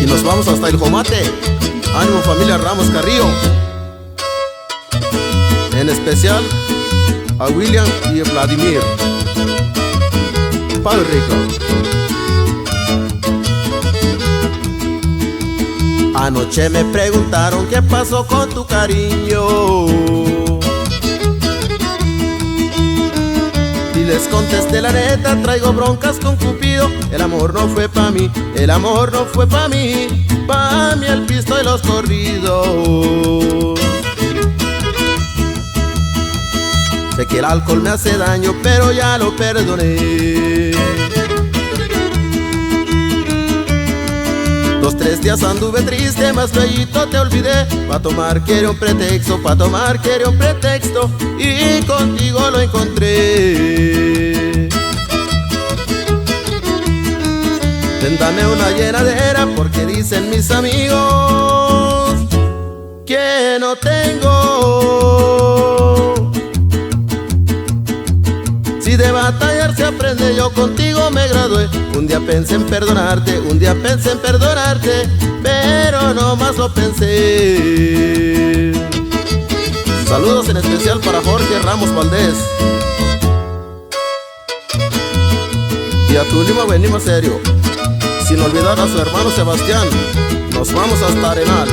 Y nos vamos hasta el Jomate. Ánimo familia Ramos Carrillo. En especial a William y a Vladimir. Palo Rico. Anoche me preguntaron qué pasó con tu cariño, y les contesté la neta, traigo broncas con Cupido. El amor no fue pa' mí, el amor no fue pa' mí el pisto y los corridos. Sé que el alcohol me hace daño, pero ya lo perdoné. 2, 3 días anduve triste, más luego te olvidé. Pa' tomar quiere un pretexto, pa' tomar quiere un pretexto, y contigo lo encontré. Ven, dame una llenadera, porque dicen mis amigos que no tengo. Si de batallar se aprende, yo contigo me gradué. Un día pensé en perdonarte, un día pensé en perdonarte, pero no más lo pensé. Saludos en especial para Jorge Ramos Valdés. Y a Tulima venimos serio, sin olvidar a su hermano Sebastián. Nos vamos hasta Arenal.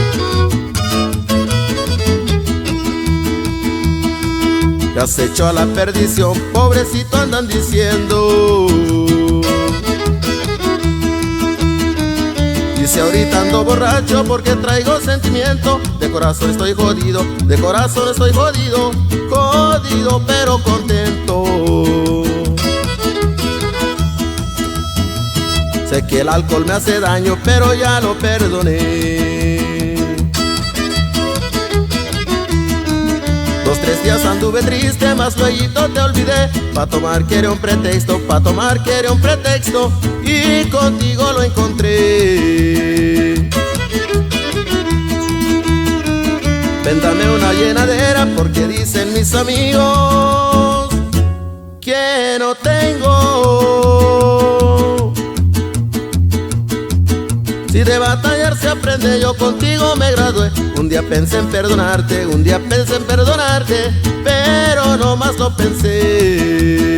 Te has hecho a la perdición, pobrecito andan diciendo. Dice ahorita ando borracho porque traigo sentimiento. De corazón estoy jodido, de corazón estoy jodido, jodido pero contento. Sé que el alcohol me hace daño, pero ya lo perdoné. 2, 3 días anduve triste, más luego te olvidé. Pa' tomar quiere un pretexto, pa' tomar quiere un pretexto, y contigo lo encontré. Ven, dame una llenadera, porque dicen mis amigos que no tengo. Si de batallar se aprende, yo contigo me gradué. Un día pensé en perdonarte, un día pensé en perdonarte, pero no más lo pensé.